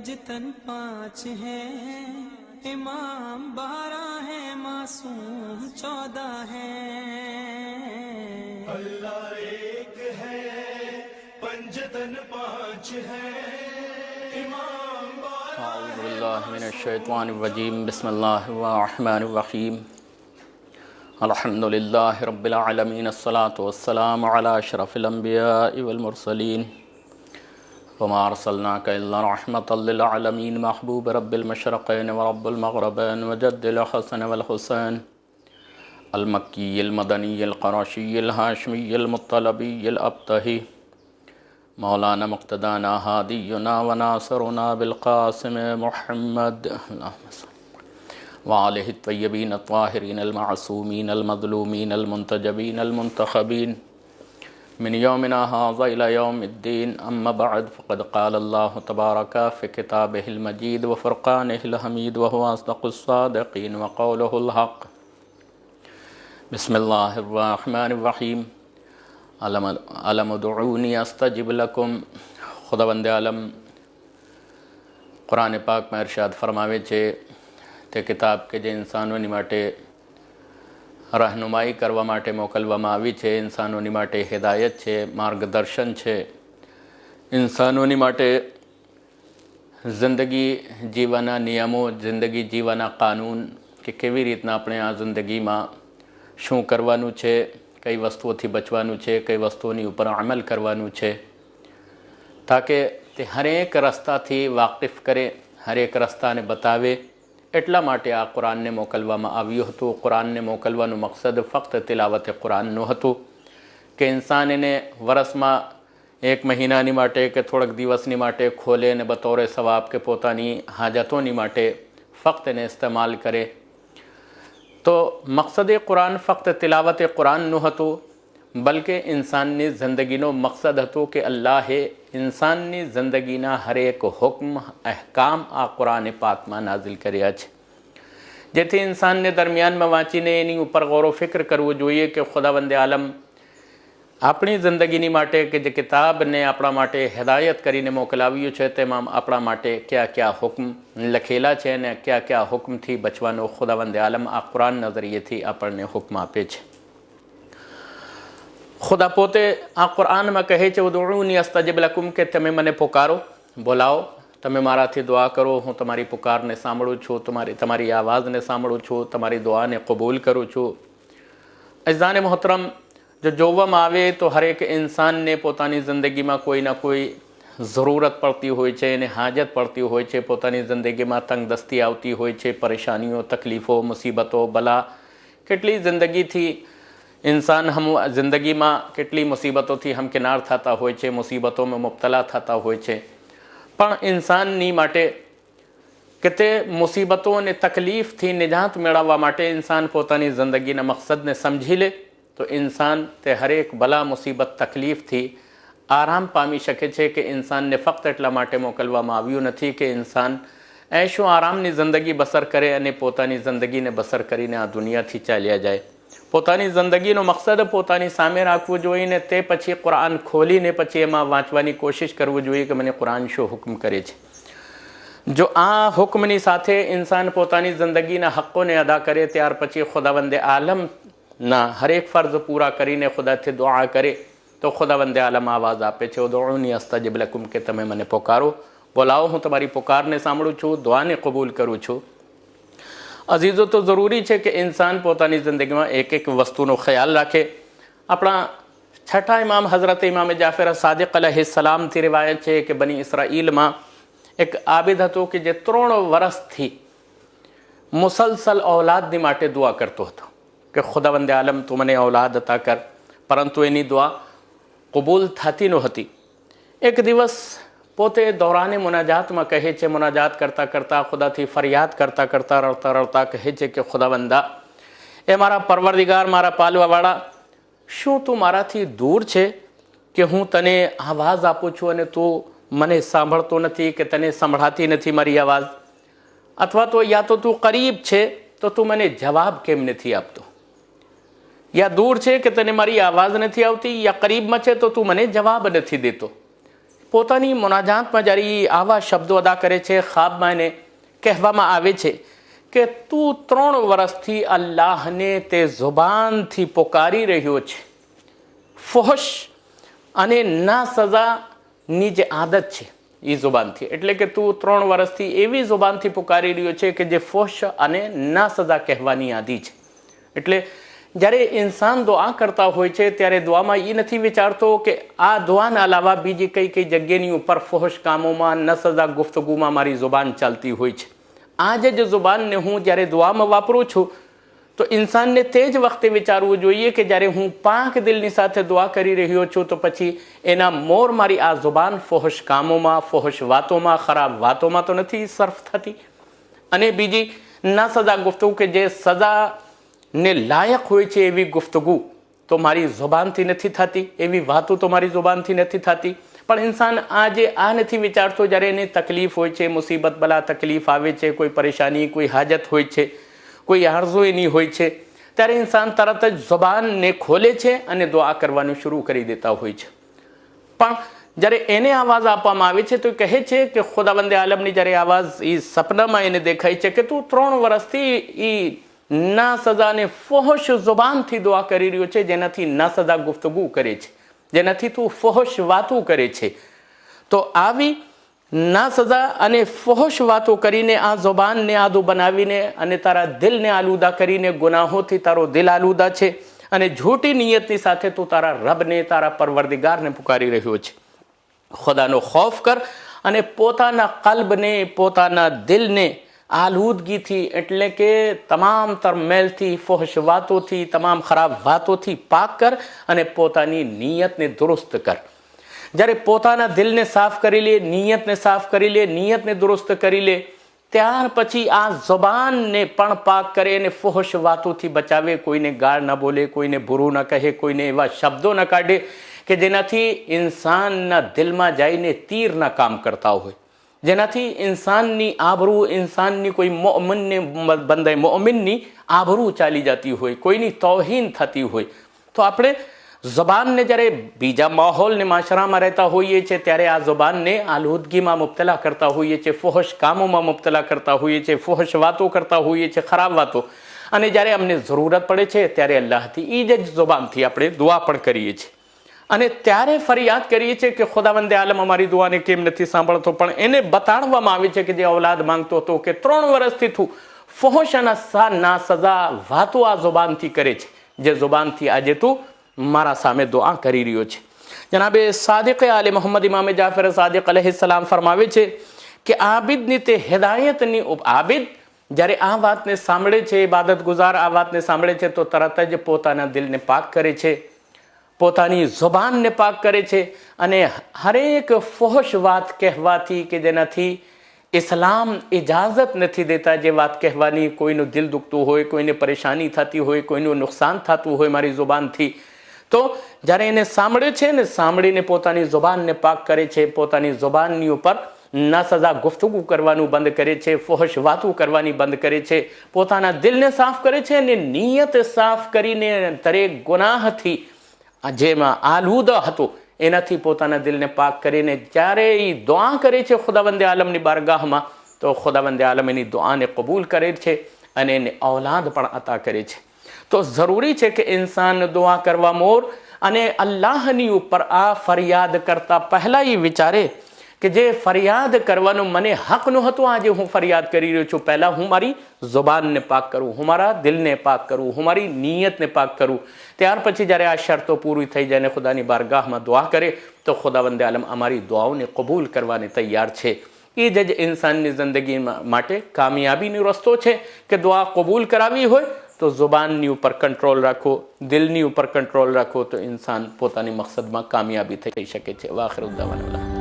पंजतन पाँच हैं, इमाम 12 है, मासूम 14 है। अल्लाह एक है, पंजतन पाँच है, इमाम 12 अऊज़ु बिल्लाहि मिनश्शैतानिर्रजीम, बिस्मिल्लाहिर्रहमानिर्रहीम। अल्हम्दुलिल्लाहि रब्बिल आलमीन, अस्सलातु वस्सलामु अला अशरफिल अंबियाइ वल मुरसलीन, वमा अर्सलनाका इल्ला रहमतल लिल आलमीन, महबूब रब्बिल मशरक़ैन व रब्बिल मग़रिबैन व जद्दिल हसन वल हुसैन, अल मक्की अल मदनी अल क़ुरैशी अल हाशिमी अल मुत्तलबी अल अब्तही, मौलाना मुक़्तदाना हादियुना व नासिरुना बिल क़ासिम मुहम्मद व आलिहि त्वय्यबीन अत्ताहिरीन अल मासूमीन अल मज़लूमीन अल मुंतजबीन अल मुंतखबीन मिन यौमिना हाज़ा इला यौमिद्दीन, अम्मा बअद, फ़क़द क़ाल अल्लाहु तबारक फ़ी किताबिहिल मजीद व फ़ुरक़ानिहिल हमीद व हुवा अस्दक़ुस सादिक़ीन व क़ौलुहुल हक़। बिस्मिल्लाहिर्रहमानिर्रहीम। अलम उदऊनी अस्तजिब लकुम। खुदावंद आलम कुरान पाक में इरशाद फरमावे छे તે કિતાબ કે જે ઇન્સાનોની માટે રહેનુમાઈ કરવા માટે મોકલવામાં આવી છે, ઇન્સાનોની માટે હિદાયત છે, માર્ગદર્શન છે, ઇન્સાનોની માટે જિંદગી જીવવાના નિયમો, જિંદગી જીવવાના કાનૂન કે કેવી રીતના આપણે આ જિંદગીમાં શું કરવાનું છે, કઈ વસ્તુઓથી બચવાનું છે, કઈ વસ્તુઓની ઉપર અમલ કરવાનું છે, તાકે તે હરેક રસ્તાથી વાકેફ કરે, હરેક રસ્તાને બતાવે। એટલા માટે આ કુરાનને મોકલવામાં આવ્યું હતું। કુરાનને મોકલવાનું મકસદ ફક્ત તિલાવત કુરાનનું હતું કે ઇન્સાન એને વરસમાં એક મહિનાની માટે કે થોડાક દિવસની માટે ખોલે અને બતૌરે સવાબ કે પોતાની હાજતોની માટે ફક્ત એને ઇસ્તેમાલ કરે। તો મકસદ કુરાન ફક્ત તિલાવત કુરાનનું હતું, બલકે ઇન્સાનની જિંદગીનો મકસદ હતો કે અલ્લાહે ઇન્સાનની જિંદગીના હરેક હુકમ અહેકામ આ કુરાન પાકમાં નાઝિલ કર્યા છે, જેથી ઇન્સાનને દરમિયાનમાં વાંચીને એની ઉપર ગૌર ફિક્ર કરવું જોઈએ કે ખુદાવંદ આલમ આપણી જિંદગીની માટે કે જે કિતાબને આપણા માટે હિદાયત કરીને મોકલાવ્યું છે તેમાં આપણા માટે કયા કયા હુકમ લખેલા છે અને કયા કયા હુકમથી બચવાનો ખુદાવંદ આલમ આ કુરાન નજરિયેથી આપણને હુકમ આપે છે। खुदा पोते आ कुरान में कहे छे उदऊनी अस्तजिब लकुम के तमे मने पुकारो, बोलाओ, तमे माराथी दुआ करो, हूँ तमारी पुकार ने सांभळुं छूं, तमारी आवाज़ ने सांभळुं छूं, तमारी दुआ ने कबूल करूँ छूं। अज़ीज़ान मोहतरम, जो जोवम आवे तो हर एक इंसान ने पोतानी जिंदगी में कोई ना कोई ज़रूरत पड़ती होय छे, एने हाजत पड़ती होय छे, पोतानी जिंदगी में तंगदस्ती आवती होय छे, परेशानियों, तकलीफ़ों, मुसीबतों, बला केटली जिंदगी थी इंसान हम जिंदगी में केटली मुसीबतों थी हम किनार थता होय छे, मुसीबतों में मुब्तला थता होय छे। पण इंसाननी माटे के ते मुसीबतों ने तकलीफ थी निजात मेळववा माटे इंसान पोतानी जिंदगीना मकसद ने समझी ले तो इंसान ते हरेक बला मुसीबत तकलीफ थी आराम पामी शके छे कि इंसान ने फक्त एटला माटे मोकलवामां आव्युं नथी कि इंसान ऐशो आरामनी जिंदगी बसर करे अने पोतानी जिंदगीने बसर करीने आ दुनियाथी चाल्या जाए। પોતાની જિંદગીનો મકસદ પોતાની સામે રાખવું જોઈએ ને તે પછી કુરાન ખોલીને પછી એમાં વાંચવાની કોશિશ કરવું જોઈએ કે મને કુરાન શું હુકમ કરે છે। જો આ હુકમની સાથે ઇન્સાન પોતાની જિંદગીના હક્કોને અદા કરે ત્યાર પછી ખુદાવંદ આલમના હરેક ફર્જ પૂરા કરીને ખુદાથી દુઆ કરે તો ખુદાવંદ આલમ આવાજ આપે છે ઉદઉની અસ્તજિબ લકુમ કે તમે મને પુકારો, બોલાવો, હું તમારી પુકારને સાંભળું છું, દુઆને કબૂલ કરું છું। अजीज़ो, तो ज़रूरी है कि इंसान पोतानी ज़िंदगी में एक एक वस्तुनो ख्याल रखे। अपना छठा इमाम हज़रत इमाम जाफ़र सादिक़ अलैहिस्सलाम थी रिवायत है कि बनी इसराइल में एक आबिद हतो कि जे 3 वर्ष थी मुसलसल औलादनी माटे दुआ करतो हतो कि खुदावंद आलम तू मने औलाद अता कर, परंतु एनी दुआ कबूल थती नहोती। एक दिवस पोते दौराने मुनाजात में कहे छे, मुनाजात करता करता खुदा थी फरियाद करता करता रड़ता रड़ता कहे छे कि खुदावंदा ए मारा परवरदिगार, मारा पालवावाड़ा, शू तू माराथी दूर छे कि हूँ तने आवाज़ आपू छूं अने तू मने सांभळतो नथी कि तने संभळाती नथी मारी आवाज़, अथवा तो या तो तू करीब छे तो तू मने जवाब केम नथी आपतो, या दूर छे कि तने मारी आवाज़ नथी आवती, या करीब में छे तो तू मने जवाब नथी देतो। પોતાની મુનાજાતમાં જ્યારે આવા શબ્દો અદા કરે છે, ખ્વાબમાં એને કહેવામાં આવે છે કે તું 3 વર્ષથી અલ્લાહને તે જુબાનથી પોકારી રહ્યો છે. ફોહશ અને ના સજાની જે આદત છે એ જુબાનથી, એટલે કે તું 3 વર્ષથી એવી જુબાનથી પુકારી રહ્યો છે કે જે ફોહશ અને ના સજા કહેવાની આદી છે. એટલે જ્યારે ઇન્સાન દુઆ કરતા હોય છે ત્યારે દુઆમાં એ નથી વિચારતો કે આ દુઆના અલાવા બીજી કઈ કઈ જગ્યાની ઉપર ફોહશ કામોમાં, ન સજા ગુફ્તગુમાં મારી જુબાન ચાલતી હોય છે. આ જ જુબાનને હું જ્યારે દુઆમાં વાપરું છું તો ઇન્સાનને તે જ વખતે વિચારવું જોઈએ કે જ્યારે હું પાક દિલની સાથે દુઆ કરી રહ્યો છું તો પછી એના મોર મારી આ જુબાન ફોહશ કામોમાં, ફોહશ વાતોમાં, ખરાબ વાતોમાં તો નથી સર્ફ થતી. અને બીજી ના સજા ગુફ્તગુ કે જે સજાને લાયક હોય છે એવી ગુફ્તગુ તો મારી જુબાનથી નથી થતી, એવી વાતો તો મારી જુબાનથી નથી થતી. પણ ઇન્સાન આજે આ નથી વિચારતો જ્યારે એને તકલીફ હોય છે, મુસીબત બલા તકલીફ આવે છે, કોઈ પરેશાની, કોઈ હાજત હોય છે, કોઈ આરઝુ એની હોય છે, ત્યારે ઇન્સાન તરત જ જુબાનને ખોલે છે અને દુઆ કરવાનું શરૂ કરી દેતા હોય છે. પણ જ્યારે એને આવાજ આપવામાં આવે છે તો કહે છે કે ખુદાવંદે આલમની જ્યારે આવાજ એ સપનામાં એને દેખાય છે કે તું 3 વર્ષથી એ ના સજાને ફોહશ જુબાનથી દુઆ કરી રહ્યો છે, જેનાથી ના સજા ગુફ્તગુ કરે છે, જેનાથી તું ફોહશ વાતો કરે છે. તો આવી ના સજા અને ફોહશ વાતો કરીને આ જુબાનને આદુ બનાવીને અને તારા દિલને આલુદા કરીને, ગુનાહોથી તારો દિલ આલુદા છે અને झूठी નિયતની સાથે તું તારા રબને, તારા પરવરદિગારને પુકારી રહ્યો છે. ખુદાનો ખૌફ કર અને પોતાના કલ્બને, પોતાના દિલને આલુદગીથી, એટલે કે તમામ તરમેલથી, ફોહશ વાતોથી, તમામ ખરાબ વાતોથી પાક કર અને પોતાની નિયતને દુરુસ્ત કર. જ્યારે પોતાના દિલને સાફ કરી લે, નિયતને સાફ કરી લે, નિયતને દુરુસ્ત કરી લે, ત્યાર પછી આ જુબાનને પણ પાક કરે અને ફોહશ વાતોથી બચાવે. કોઈને ગાળ ન બોલે, કોઈને બુરું ન કહે, કોઈને એવા શબ્દો ન કાઢે કે જેનાથી ઇન્સાનના દિલમાં જઈને તીરના કામ કરતા હોય, જેનાથી ઇન્સાનની આબરૂ, ઇન્સાનની કોઈ મોમિનને બંદે મોમિનની આબરૂ ચાલી જતી હોય, કોઈની તૌહીન થતી હોય. તો આપણે જુબાનને જ્યારે બીજા માહોલને માશરામાં રહેતા હોઈએ છીએ ત્યારે આ જુબાનને આલુદગીમાં મુબતલા કરતા હોઈએ છીએ, ફોહશ કામોમાં મુબતલા કરતા હોઈએ છીએ, ફોહશ વાતો કરતા હોઈએ છીએ, ખરાબ વાતો. અને જ્યારે અમને જરૂરત પડે છે ત્યારે અલ્લાહથી એ જ જુબાનથી આપણે દુઆ પણ કરીએ છીએ અને ત્યારે ફરિયાદ કરીએ છીએ કે ખુદાવંદે આલમ અમારી દુઆને કેમ નથી સાંભળતો. પણ એને બતાડવામાં આવે છે કે જે ઔલાદ માંગતો હતો કે 3 વર્ષથી તું ફોહશ અને ના સજા વાતો આ જુબાનથી કરે છે, જે જુબાનથી આજે તું મારા સામે દુઆ કરી રહ્યો છે. જનાબે સાદિક આલે મોહમ્મદ ઇમામ જાફર સાદિક અલૈહિસ્સલામ ફરમાવે છે કે આબિદની તે હિદાયતની આબિદ જ્યારે આ વાતને સાંભળે છે, ઇબાદત ગુજાર આ વાતને સાંભળે છે તો તરત જ પોતાના દિલને પાક કરે છે, પોતાની જુબાનને પાક કરે છે અને હરેક ફોહશ વાત કહેવાથી કે જેનાથી ઇસ્લામ ઇજાઝત નથી દેતા, જે વાત કહેવાની, કોઈનું દિલ દુખતું હોય, કોઈને પરેશાની થતી હોય, કોઈનું નુકસાન થતું હોય મારી જુબાનથી, તો જ્યારે એને સાંભળે છે ને સાંભળીને પોતાની જુબાનને પાક કરે છે, પોતાની જુબાનની ઉપર ના સજા ગુફ્તગુ કરવાનું બંધ કરે છે, ફોહશ વાતો કરવાની બંધ કરે છે, પોતાના દિલને સાફ કરે છે અને નિયત સાફ કરીને દરેક ગુનાહથી જેમાં આલુદા હતો એનાથી પોતાના દિલને પાક કરીને જ્યારે એ દુઆ કરે છે ખુદાવંદે આલમની બારગાહમાં તો ખુદાવંદે આલમ એની દુઆને કબૂલ કરે છે અને એને ઔલાદ પણ અતા કરે છે. તો જરૂરી છે કે ઇન્સાન દુઆ કરવા મોર અને અલ્લાહની ઉપર આ ફરિયાદ કરતા પહેલાં એ વિચારે કે જે ફરિયાદ કરવાનું મને હક નહોતું, આજે હું ફરિયાદ કરી રહ્યો છું. પહેલાં હું મારી જુબાનને પાક કરું, હું મારા દિલને પાક કરું, હું મારી નિયતને પાક કરું. ત્યાર પછી જ્યારે આ શરતો પૂરી થઈ જાય ને ખુદાની બારગાહમાં દુઆ કરે તો ખુદાવંદે આલમ અમારી દુઆઓને કબૂલ કરવાને તૈયાર છે. એ જ ઇન્સાનની જિંદગી માટે કામયાબીનો રસ્તો છે કે દુઆ કબૂલ કરાવી હોય તો જુબાનની ઉપર કંટ્રોલ રાખો, દિલની ઉપર કંટ્રોલ રાખો તો ઇન્સાન પોતાની મકસદમાં કામયાબી થઈ શકે છે. વાખિર ઉદ્દાવાના.